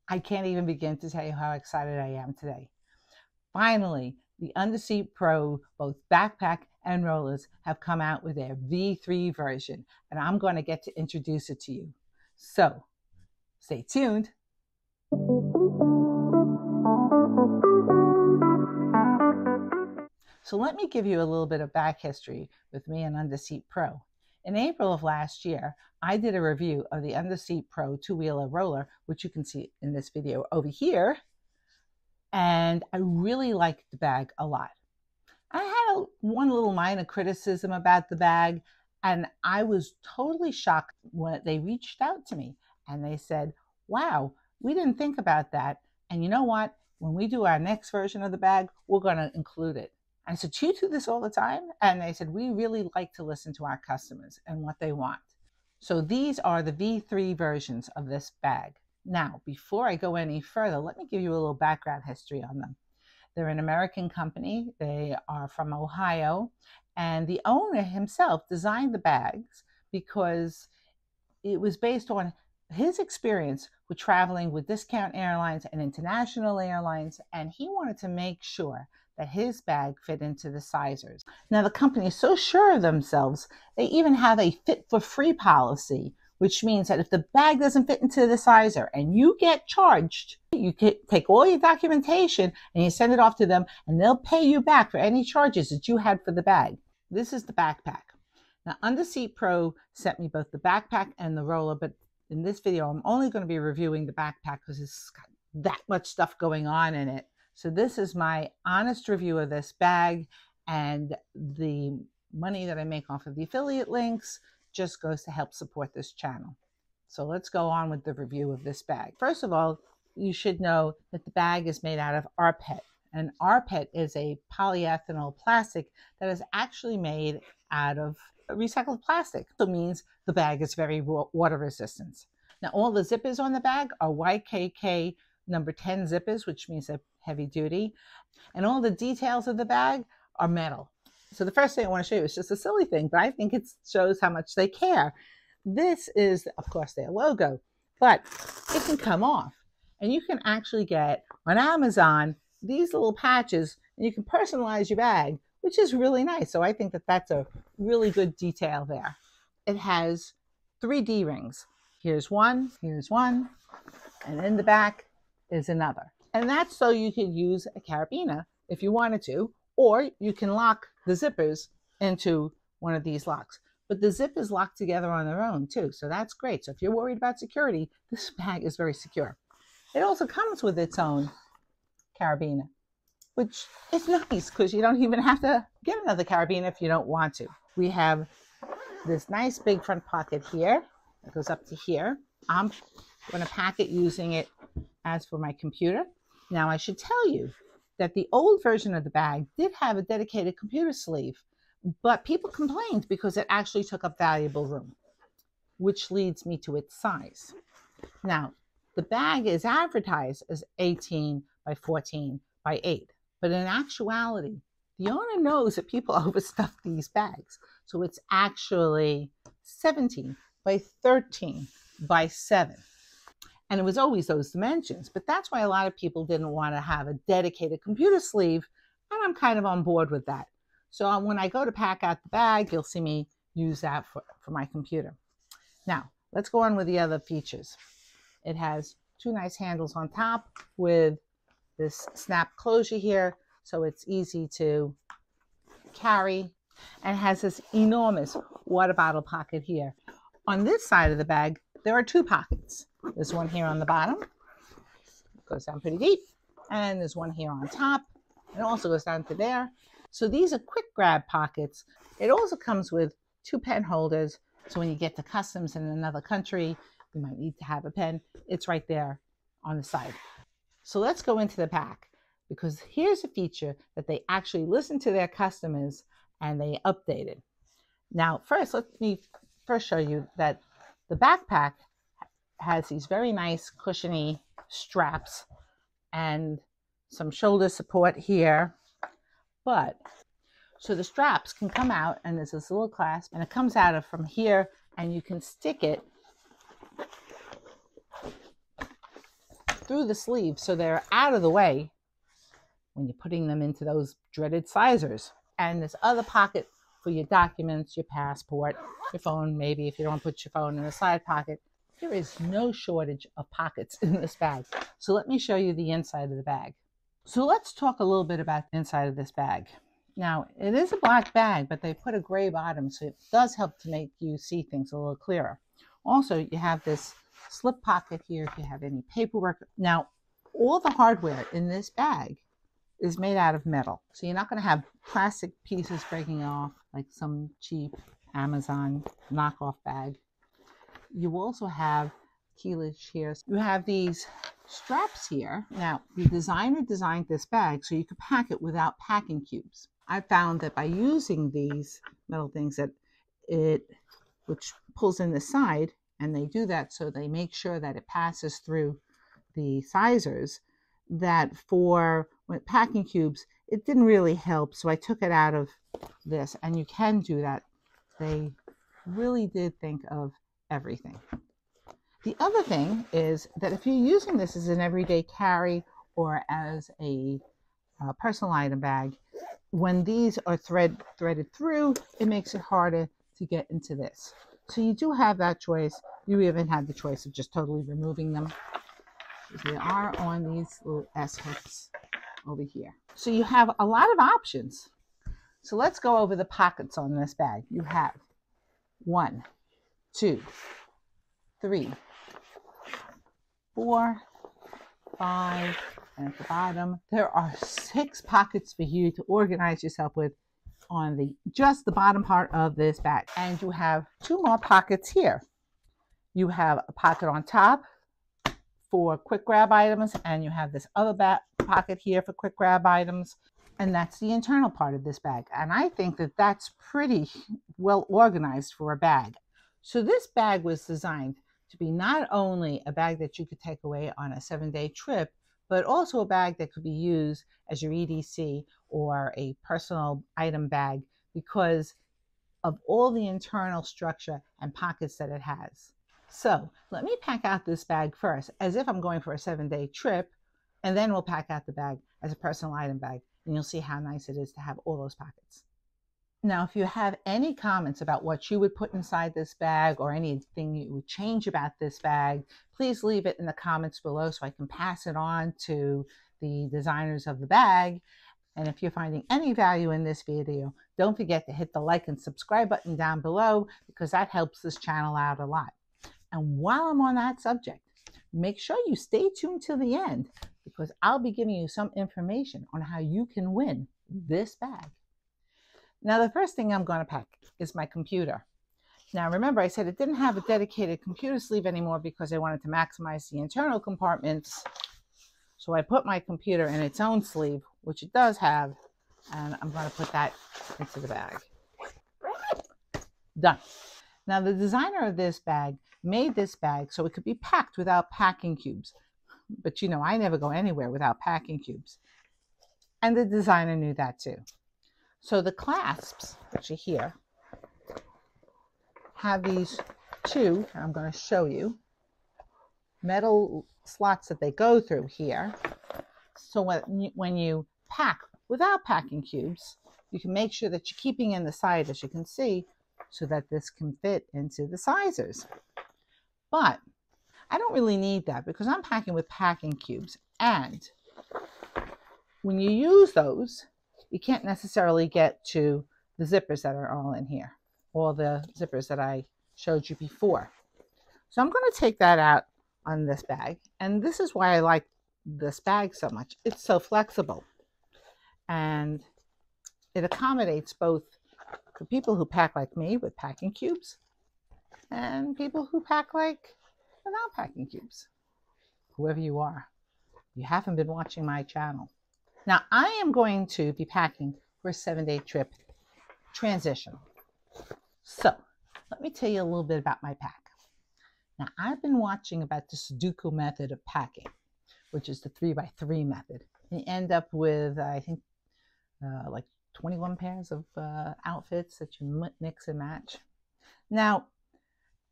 I can't even begin to tell you how excited I am today. Finally, the UNDERSEAT Pro, both backpack and rollers, have come out with their V3 version, and I'm going to get to introduce it to you. So, stay tuned. So let me give you a little bit of back history with me and UNDERSEAT Pro. In April of last year, I did a review of the UNDERSEAT Pro two-wheeler roller, which you can see in this video over here. And I really liked the bag a lot. I had one little minor criticism about the bag, and I was totally shocked when they reached out to me and they said, wow, we didn't think about that. And you know what? When we do our next version of the bag, we're going to include it. I said, do you do this all the time? And they said, we really like to listen to our customers and what they want. So these are the V3 versions of this bag. Now, before I go any further, let me give you a little background history on them. They're an American company. They are from Ohio. And the owner himself designed the bags because it was based on his experience with traveling with discount airlines and international airlines. And he wanted to make sure that his bag fit into the sizers. Now, the company is so sure of themselves, they even have a fit for free policy, which means that if the bag doesn't fit into the sizer and you get charged, you can take all your documentation and you send it off to them and they'll pay you back for any charges that you had for the bag. This is the backpack. Now, UNDERSEAT Pro sent me both the backpack and the roller, but in this video, I'm only going to be reviewing the backpack because it's got that much stuff going on in it. So this is my honest review of this bag, and the money that I make off of the affiliate links just goes to help support this channel. So let's go on with the review of this bag. First of all, you should know that the bag is made out of rPET, and rPET is a polyethanol plastic that is actually made out of recycled plastic. So it means the bag is very water resistant. Now, all the zippers on the bag are YKK number 10 zippers, which means they're heavy duty, and all the details of the bag are metal. So the first thing I want to show you is just a silly thing, but I think it shows how much they care. This is, of course, their logo, but it can come off, and you can actually get on Amazon these little patches, and you can personalize your bag, which is really nice. So I think that that's a really good detail there. It has 3 D-rings. Here's one, and in the back is another. And that's so you could use a carabiner if you wanted to, or you can lock the zippers into one of these locks. But the zippers lock together on their own too, so that's great. So if you're worried about security, this bag is very secure. It also comes with its own carabiner, which is nice because you don't even have to get another carabiner if you don't want to. We have this nice big front pocket here that goes up to here. I'm going to pack it using it as for my computer. Now, I should tell you that the old version of the bag did have a dedicated computer sleeve, but people complained because it actually took up valuable room, which leads me to its size. Now, the bag is advertised as 18 by 14 by 8, but in actuality, the owner knows that people overstuff these bags. So it's actually 17 by 13 by 7. And it was always those dimensions, but that's why a lot of people didn't want to have a dedicated computer sleeve, and I'm kind of on board with that. So when I go to pack out the bag, you'll see me use that for my computer. Now, let's go on with the other features. It has 2 nice handles on top with this snap closure here, so it's easy to carry, and has this enormous water bottle pocket here. On this side of the bag, there are 2 pockets. There's one here on the bottom, it goes down pretty deep, and there's one here on top. It also goes down to there. So these are quick grab pockets. It also comes with 2 pen holders, so when you get to customs in another country, you might need to have a pen. It's right there on the side. So let's go into the pack, because here's a feature that they actually listened to their customers and they updated. Now, let me show you that the backpack has these very nice cushiony straps and some shoulder support here. But so the straps can come out, and there's this little clasp, and it comes out of from here, and you can stick it through the sleeve so they're out of the way when you're putting them into those dreaded sizers. And this other pocket for your documents, your passport, your phone, maybe if you don't put your phone in the side pocket. There is no shortage of pockets in this bag. So let me show you the inside of the bag. So let's talk a little bit about the inside of this bag. Now, it is a black bag, but they put a gray bottom, so it does help to make you see things a little clearer. Also, you have this slip pocket here if you have any paperwork. Now, all the hardware in this bag is made out of metal. So you're not going to have plastic pieces breaking off like some cheap Amazon knockoff bag. You also have keyless here. You have these straps here. Now, the designer designed this bag so you could pack it without packing cubes. I found that by using these metal things that which pulls in the side, and they do that so they make sure that it passes through the sizers, that for packing cubes, it didn't really help. So I took it out of this, and you can do that. They really did think of everything. The other thing is that if you're using this as an everyday carry or as a personal item bag, when these are threaded through, it makes it harder to get into this. So you do have that choice. You even have the choice of just totally removing them. They are on these little S hooks over here. So you have a lot of options. So let's go over the pockets on this bag. You have 1, 2, 3, 4, 5, and at the bottom, there are 6 pockets for you to organize yourself with on just the bottom part of this bag. And you have 2 more pockets here. You have a pocket on top for quick grab items, and you have this other pocket here for quick grab items. And that's the internal part of this bag. And I think that that's pretty well organized for a bag. So this bag was designed to be not only a bag that you could take away on a 7-day trip, but also a bag that could be used as your EDC or a personal item bag because of all the internal structure and pockets that it has. So let me pack out this bag first as if I'm going for a 7-day trip, and then we'll pack out the bag as a personal item bag, and you'll see how nice it is to have all those pockets. Now, if you have any comments about what you would put inside this bag or anything you would change about this bag, please leave it in the comments below so I can pass it on to the designers of the bag. And if you're finding any value in this video, don't forget to hit the like and subscribe button down below because that helps this channel out a lot. And while I'm on that subject, make sure you stay tuned till the end because I'll be giving you some information on how you can win this bag. Now, the first thing I'm going to pack is my computer. Now, remember, I said it didn't have a dedicated computer sleeve anymore because I wanted to maximize the internal compartments. So I put my computer in its own sleeve, which it does have, and I'm going to put that into the bag. Done. Now, the designer of this bag made this bag so it could be packed without packing cubes. But you know, I never go anywhere without packing cubes. And the designer knew that too. So the clasps, which are here, have these 2, I'm going to show you, metal slots that they go through here. So when you pack without packing cubes, you can make sure that you're keeping in the side, as you can see, so that this can fit into the sizers. But I don't really need that because I'm packing with packing cubes. And when you use those, you can't necessarily get to the zippers that are all in here, all the zippers that I showed you before. So I'm going to take that out on this bag. And this is why I like this bag so much. It's so flexible. And it accommodates both for people who pack like me with packing cubes and people who pack like without packing cubes. Whoever you are, you haven't been watching my channel. Now, I am going to be packing for a 7-day trip transition. So let me tell you a little bit about my pack. Now, I've been watching about the Sudoku method of packing, which is the 3x3 method. And you end up with, I think, like 21 pairs of outfits that you mix and match. Now,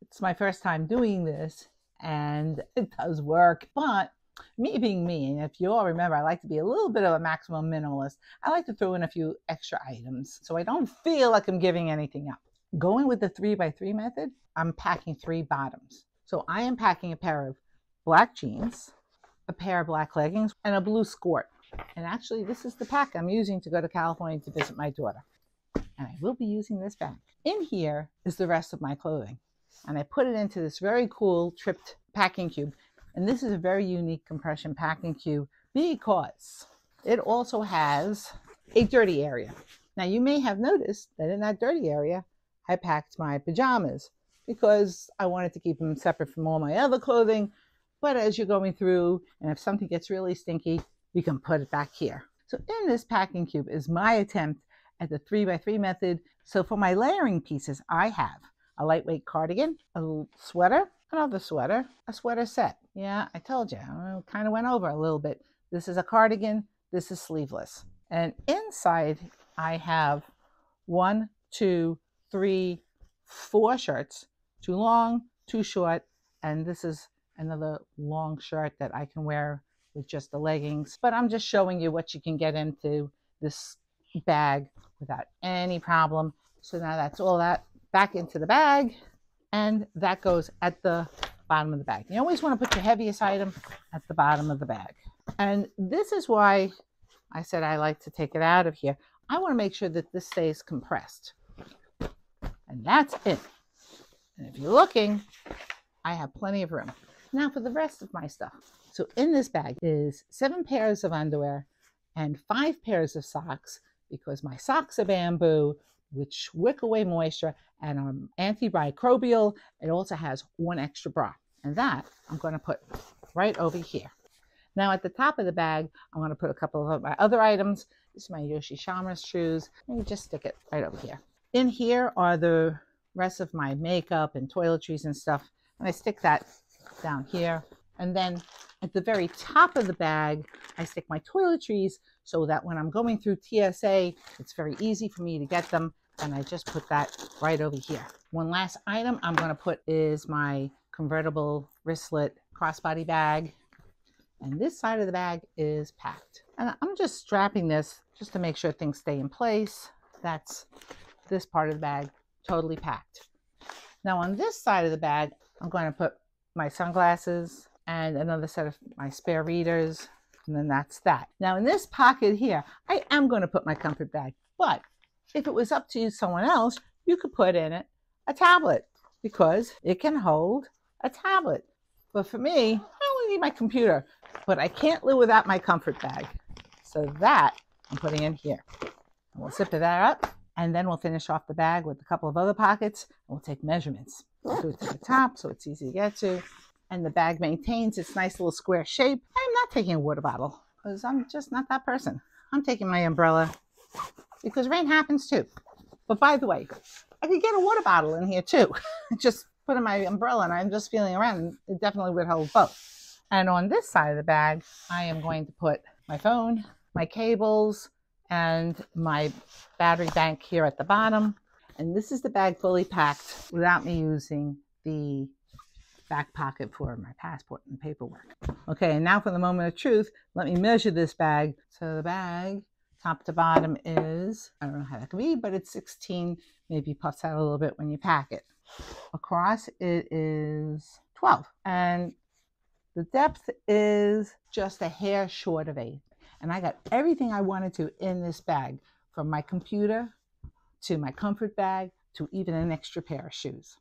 it's my first time doing this, and it does work, but Me being me, and if you all remember, I like to be a little bit of a maximum minimalist. I like to throw in a few extra items so I don't feel like I'm giving anything up. Going with the 3x3 method, I'm packing 3 bottoms. So I am packing a pair of black jeans, a pair of black leggings, and a blue skirt. And actually, this is the pack I'm using to go to California to visit my daughter. And I will be using this bag. In here is the rest of my clothing. And I put it into this very cool tripped packing cube. And this is a very unique compression packing cube because it also has a dirty area. Now you may have noticed that in that dirty area, I packed my pajamas because I wanted to keep them separate from all my other clothing. But as you're going through, and if something gets really stinky, you can put it back here. So in this packing cube is my attempt at the 3x3 method. So for my layering pieces, I have a lightweight cardigan, a sweater, another sweater, a sweater set. Yeah, I told you, I kind of went over a little bit. This is a cardigan, this is sleeveless. And inside I have 1, 2, 3, 4 shirts, 2 long, 2 short, and this is another long shirt that I can wear with just the leggings. But I'm just showing you what you can get into this bag without any problem. So now that's all that back into the bag, and that goes at the bottom of the bag. You always want to put your heaviest item at the bottom of the bag. And this is why I said I like to take it out of here. I want to make sure that this stays compressed. And that's it. And if you're looking, I have plenty of room. Now for the rest of my stuff. So in this bag is 7 pairs of underwear and 5 pairs of socks, because my socks are bamboo, which wick away moisture and are antimicrobial. It also has 1 extra bra, and that I'm going to put right over here. Now at the top of the bag, I'm going to put a couple of my other items. This is my Yoshi Shamas shoes. Let me just stick it right over here. In here are the rest of my makeup and toiletries and stuff, and I stick that down here. And then at the very top of the bag, I stick my toiletries so that when I'm going through TSA, it's very easy for me to get them. And I just put that right over here. One last item I'm going to put is my convertible wristlet crossbody bag. And this side of the bag is packed. And I'm just strapping this just to make sure things stay in place. That's this part of the bag, totally packed. Now on this side of the bag, I'm going to put my sunglasses and another set of my spare readers. And then that's that. Now in this pocket here, I am going to put my comfort bag. But if it was up to someone else, you could put in it a tablet because it can hold a tablet. But for me, I only need my computer, but I can't live without my comfort bag. So that I'm putting in here. We'll zip that up, and then we'll finish off the bag with a couple of other pockets, and we'll take measurements. We'll do it to the top so it's easy to get to. And the bag maintains its nice little square shape. I'm not taking a water bottle because I'm just not that person. I'm taking my umbrella because rain happens too. But by the way, I could get a water bottle in here too. Just put in my umbrella and I'm just feeling around, and it definitely would hold both. And on this side of the bag, I am going to put my phone, my cables, and my battery bank here at the bottom. And this is the bag fully packed without me using the back pocket for my passport and paperwork. Okay, and now for the moment of truth, let me measure this bag. So the bag, top to bottom is, I don't know how that can be, but it's 16, maybe puffs out a little bit when you pack it. Across it is 12, and the depth is just a hair short of 8. And I got everything I wanted to in this bag, from my computer to my comfort bag to even an extra pair of shoes.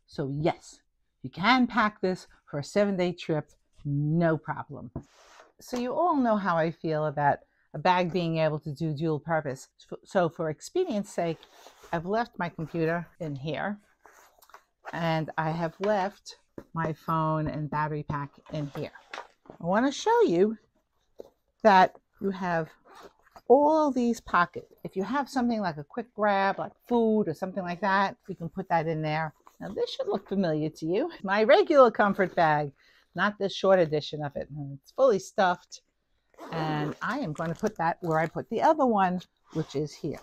So yes, you can pack this for a 7-day trip, no problem. So you all know how I feel about a bag being able to do dual purpose. So for expedience sake, I've left my computer in here, and I have left my phone and battery pack in here. I want to show you that you have all these pockets. If you have something like a quick grab, like food or something like that, you can put that in there. Now this should look familiar to you. My regular comfort bag, not this short edition of it. It's fully stuffed, and I am going to put that where I put the other one, which is here.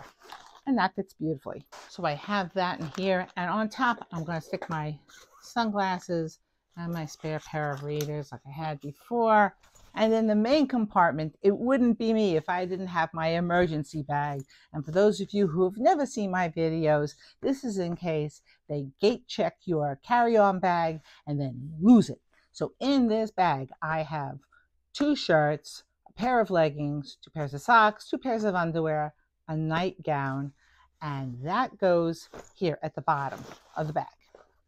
And that fits beautifully. So I have that in here, and on top I'm going to stick my sunglasses And my spare pair of readers like I had before. And in the main compartment, it wouldn't be me if I didn't have my emergency bag. And for those of you who have never seen my videos, this is in case they gate check your carry-on bag and then lose it. So in this bag, I have 2 shirts, a pair of leggings, 2 pairs of socks, 2 pairs of underwear, a nightgown, and that goes here at the bottom of the bag.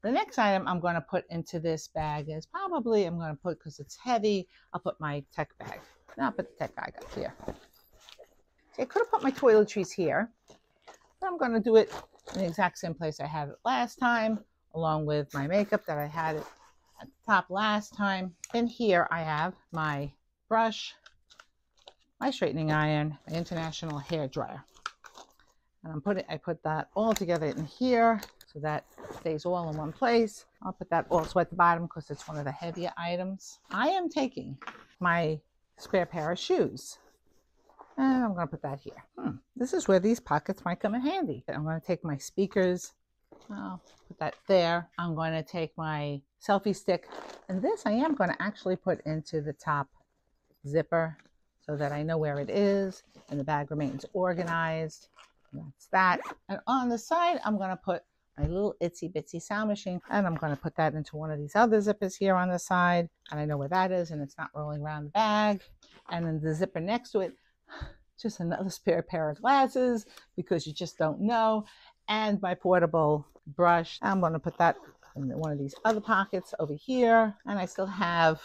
The next item I'm going to put into this bag is probably, I'm going to put, because it's heavy, I'll put my tech bag. Now I'll put the tech bag up here. See, I could have put my toiletries here, but I'm going to do it in the exact same place I had it last time, along with my makeup that I had it at the top last time. In here I have my brush, my straightening iron, my international hair dryer. And I put that all together in here so that stays all in one place. I'll put that also at the bottom because it's one of the heavier items. I am taking my spare pair of shoes and I'm going to put that here. This is where these pockets might come in handy. I'm going to take my speakers. I'll put that there. I'm going to take my selfie stick, and this I am going to actually put into the top zipper so that I know where it is and the bag remains organized. That's that. And on the side, I'm going to put my little itsy bitsy sound machine, and I'm going to put that into one of these other zippers here on the side, and I know where that is and it's not rolling around the bag. And then the zipper next to it, just another spare pair of glasses because you just don't know, and my portable brush. I'm going to put that in one of these other pockets over here, and I still have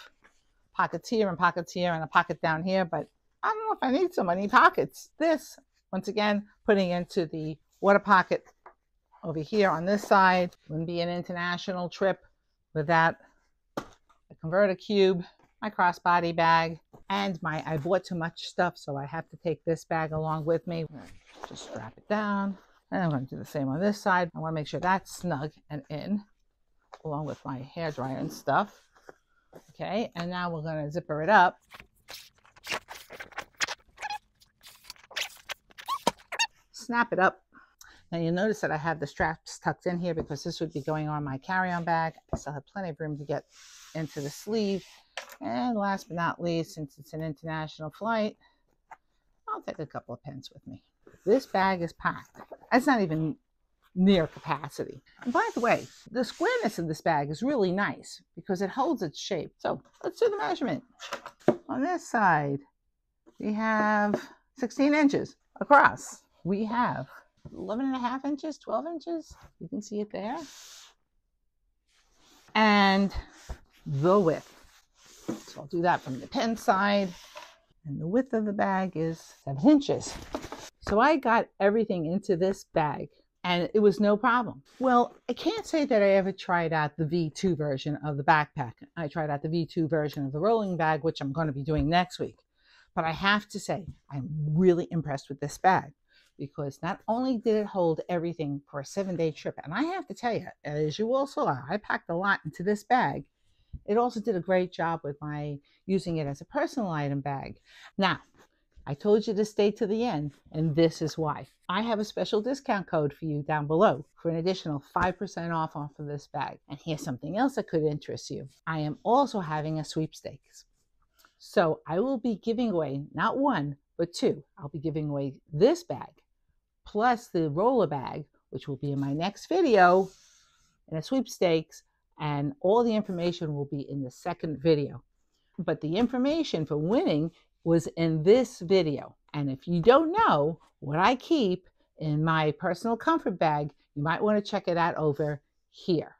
pockets here and a pocket down here, but I don't know if I need so many pockets. This, once again, putting into the water pocket over here on this side. Wouldn't be an international trip without a converter cube, my crossbody bag, and my I bought too much stuff, so I have to take this bag along with me. Just strap it down. And I'm going to do the same on this side. I want to make sure that's snug and in, along with my hair dryer and stuff. Okay, and now we're going to zipper it up. Snap it up. Now you'll notice that I have the straps tucked in here because this would be going on my carry-on bag. I still have plenty of room to get into the sleeve. And last but not least, since it's an international flight, I'll take a couple of pens with me. This bag is packed. It's not even near capacity. And by the way, the squareness of this bag is really nice because it holds its shape. So let's do the measurement. On this side, we have 16 inches across. We have 11.5 inches, 12 inches. You can see it there. And the width. So I'll do that from the pen side. And the width of the bag is 7 inches. So I got everything into this bag and it was no problem. Well, I can't say that I ever tried out the V2 version of the backpack. I tried out the V2 version of the rolling bag, which I'm going to be doing next week. But I have to say, I'm really impressed with this bag because not only did it hold everything for a 7-day trip, and I have to tell you, as you all saw, I packed a lot into this bag. It also did a great job with my using it as a personal item bag. Now, I told you to stay to the end, and this is why. I have a special discount code for you down below for an additional 5% off of this bag. And here's something else that could interest you. I am also having a sweepstakes. So I will be giving away not 1, but 2. I'll be giving away this bag, plus the roller bag, which will be in my next video, in a sweepstakes, and all the information will be in the second video. But the information for winning was in this video. And if you don't know what I keep in my personal comfort bag, you might want to check it out over here.